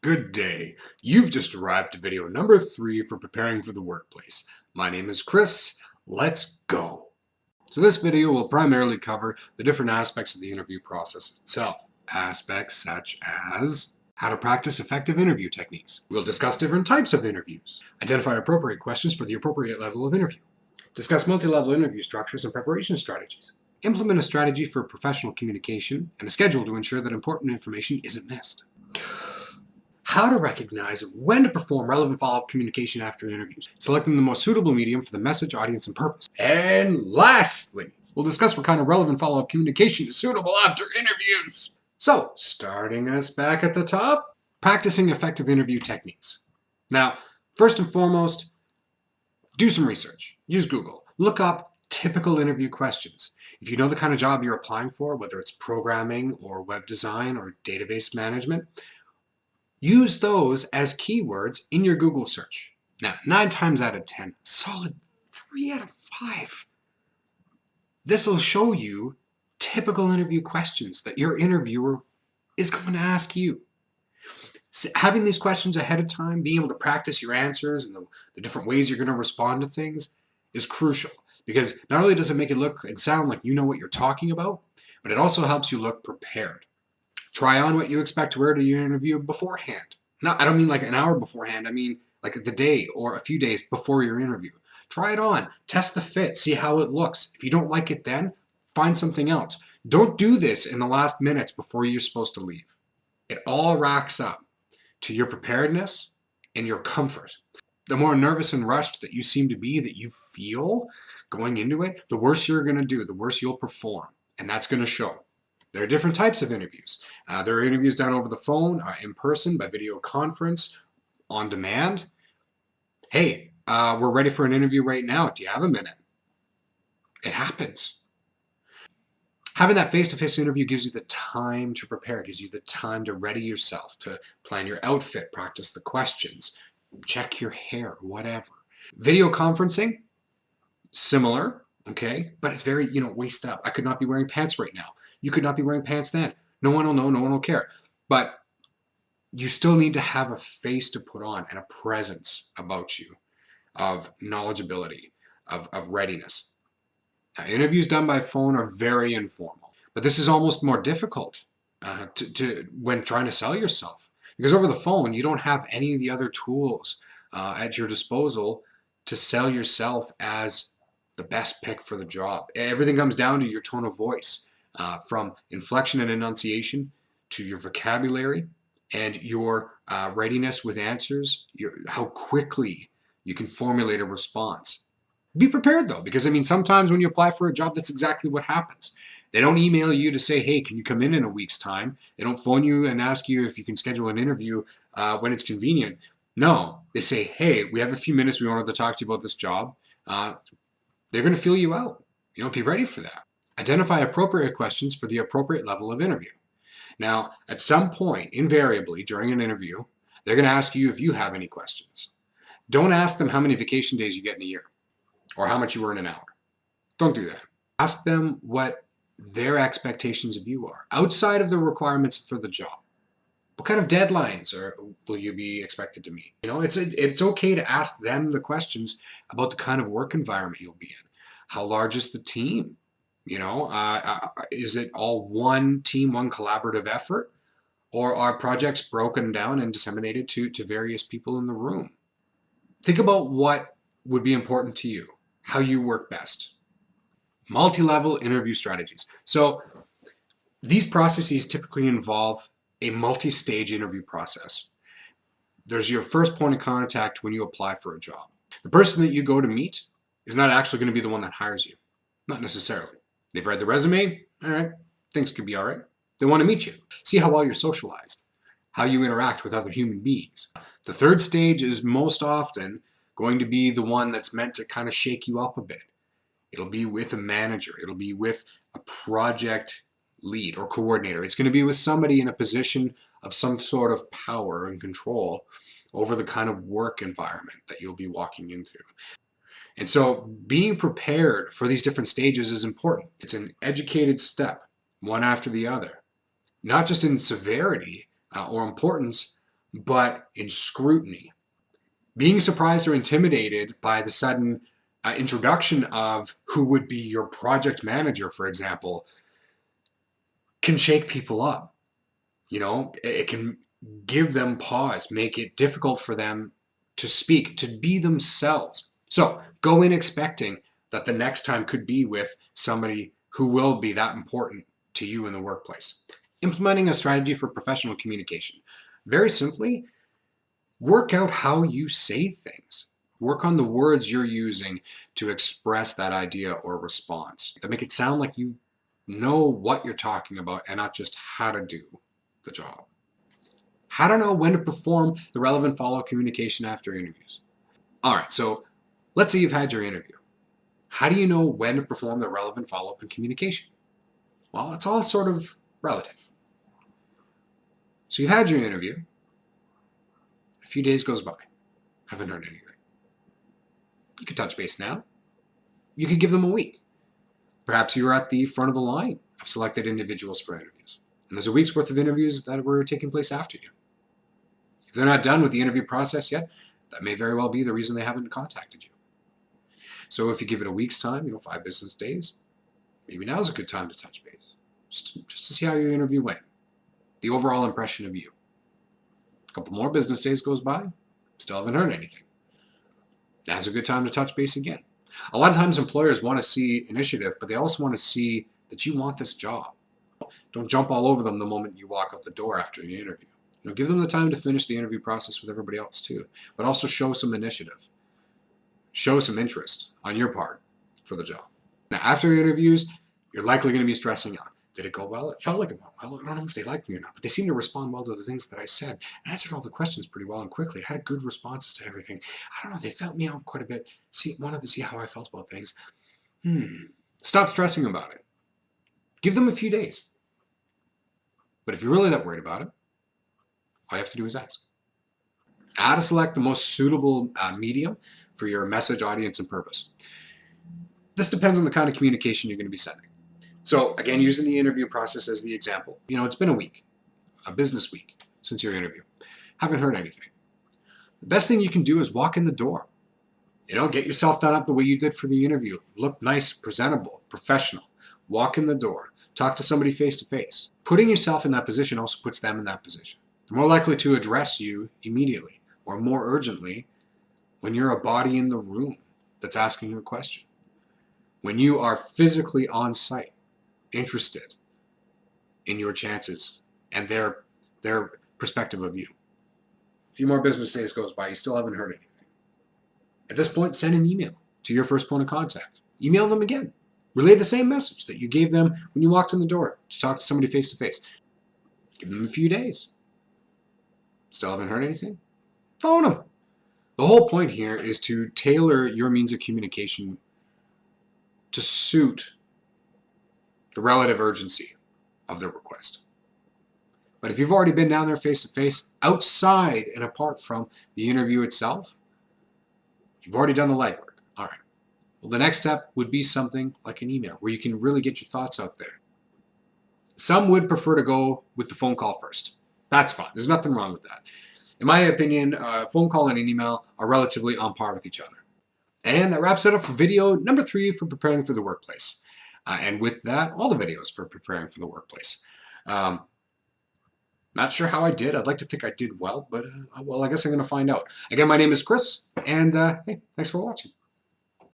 Good day. You've just arrived to video number 3 for preparing for the workplace. My name is Chris. Let's go. So this video will primarily cover the different aspects of the interview process itself. Aspects such as how to practice effective interview techniques. We'll discuss different types of interviews. Identify appropriate questions for the appropriate level of interview. Discuss multi-level interview structures and preparation strategies. Implement a strategy for professional communication and a schedule to ensure that important information isn't missed. How to recognize when to perform relevant follow-up communication after interviews, selecting the most suitable medium for the message, audience, and purpose. And lastly, we'll discuss what kind of relevant follow-up communication is suitable after interviews. So, starting us back at the top, practicing effective interview techniques. Now, first and foremost, do some research. Use Google. Look up typical interview questions. If you know the kind of job you're applying for, whether it's programming or web design or database management, use those as keywords in your Google search. Now, 9 times out of 10, solid 3 out of 5. This will show you typical interview questions that your interviewer is going to ask you. So having these questions ahead of time, being able to practice your answers and the different ways you're going to respond to things is crucial, because not only does it make it look and sound like you know what you're talking about, but it also helps you look prepared. Try on what you expect to wear to your interview beforehand. No, I don't mean like an hour beforehand. I mean like the day or a few days before your interview. Try it on. Test the fit. See how it looks. If you don't like it then, find something else. Don't do this in the last minutes before you're supposed to leave. It all racks up to your preparedness and your comfort. The more nervous and rushed that you seem to be, that you feel going into it, the worse you're going to do, the worse you'll perform. And that's going to show. There are different types of interviews. There are interviews done over the phone, in person, by video conference, on demand. Hey, we're ready for an interview right now. Do you have a minute? It happens. Having that face-to-face interview gives you the time to prepare, gives you the time to ready yourself, to plan your outfit, practice the questions, check your hair, whatever. Video conferencing, similar. Okay, but it's very, waist up. I could not be wearing pants right now. You could not be wearing pants then. No one will know, no one will care. But you still need to have a face to put on and a presence about you of knowledgeability, of readiness. Now, interviews done by phone are very informal, but this is almost more difficult when trying to sell yourself. Because over the phone, you don't have any of the other tools at your disposal to sell yourself as the best pick for the job. Everything comes down to your tone of voice, from inflection and enunciation to your vocabulary and your readiness with answers, how quickly you can formulate a response. Be prepared though, because sometimes when you apply for a job, that's exactly what happens. They don't email you to say, hey, can you come in a week's time? They don't phone you and ask you if you can schedule an interview when it's convenient. No, they say, hey, we have a few minutes. We wanted to talk to you about this job. They're going to feel you out. Be ready for that. Identify appropriate questions for the appropriate level of interview. Now, at some point, invariably, during an interview, they're going to ask you if you have any questions. Don't ask them how many vacation days you get in a year or how much you earn an hour. Don't do that. Ask them what their expectations of you are outside of the requirements for the job. What kind of deadlines will you be expected to meet? It's okay to ask them the questions about the kind of work environment you'll be in. How large is the team? Is it all one team, one collaborative effort? Or are projects broken down and disseminated to various people in the room? Think about what would be important to you, how you work best. Multi-level interview strategies. So these processes typically involve a multi-stage interview process. There's your first point of contact when you apply for a job. The person that you go to meet is not actually going to be the one that hires you. Not necessarily. They've read the resume. All right, things could be all right. They want to meet you. See how well you're socialized, how you interact with other human beings. The third stage is most often going to be the one that's meant to kind of shake you up a bit. It'll be with a manager. It'll be with a project lead or coordinator. It's going to be with somebody in a position of some sort of power and control over the kind of work environment that you'll be walking into. And so being prepared for these different stages is important. It's an educated step, one after the other, not just in severity or importance, but in scrutiny. Being surprised or intimidated by the sudden introduction of who would be your project manager, for example, can shake people up. You know, it can give them pause, make it difficult for them to speak, to be themselves. So go in expecting that the next time could be with somebody who will be that important to you in the workplace. Implementing a strategy for professional communication. Very simply, work out how you say things. Work on the words you're using to express that idea or response that make it sound like you know what you're talking about and not just how to do the job. How to know when to perform the relevant follow-up communication after interviews. All right, so let's say you've had your interview. How do you know when to perform the relevant follow-up in communication? Well, it's all sort of relative. So you've had your interview. A few days goes by. Haven't heard anything. You could touch base now. You could give them a week. Perhaps you're at the front of the line of selected individuals for interviews. And there's a week's worth of interviews that were taking place after you. If they're not done with the interview process yet, that may very well be the reason they haven't contacted you. So if you give it a week's time, 5 business days, maybe now's a good time to touch base. Just to see how your interview went. The overall impression of you. A couple more business days goes by, still haven't heard anything. Now's a good time to touch base again. A lot of times employers want to see initiative, but they also want to see that you want this job. Don't jump all over them the moment you walk out the door after the interview. Give them the time to finish the interview process with everybody else too, but also show some initiative. Show some interest on your part for the job. Now, after interviews, you're likely going to be stressing out. Did it go well? It felt like it went well. I don't know if they liked me or not, but they seemed to respond well to the things that I said. I answered all the questions pretty well and quickly. I had good responses to everything. I don't know, they felt me out quite a bit. Wanted to see how I felt about things. Stop stressing about it. Give them a few days. But if you're really that worried about it, all you have to do is ask. How to select the most suitable medium for your message, audience, and purpose. This depends on the kind of communication you're going to be sending. So again, using the interview process as the example, it's been a week, a business week since your interview. Haven't heard anything. The best thing you can do is walk in the door. Get yourself done up the way you did for the interview. Look nice, presentable, professional. Walk in the door. Talk to somebody face to face. Putting yourself in that position also puts them in that position. They're more likely to address you immediately or more urgently when you're a body in the room that's asking you a question. When you are physically on site, interested in your chances and their perspective of you. A few more business days goes by, you still haven't heard anything. At this point, send an email to your first point of contact. Email them again. Relay the same message that you gave them when you walked in the door to talk to somebody face to face. Give them a few days. Still haven't heard anything? Phone them. The whole point here is to tailor your means of communication to suit the relative urgency of the request. But if you've already been down there face to face, outside and apart from the interview itself, you've already done the legwork. All right. Well, the next step would be something like an email where you can really get your thoughts out there. Some would prefer to go with the phone call first. That's fine. There's nothing wrong with that. In my opinion, a phone call and an email are relatively on par with each other. And that wraps it up for video number 3 for preparing for the workplace. And with that, all the videos for preparing for the workplace. Not sure how I did. I'd like to think I did well, but I guess I'm going to find out. Again, my name is Chris, and hey, thanks for watching.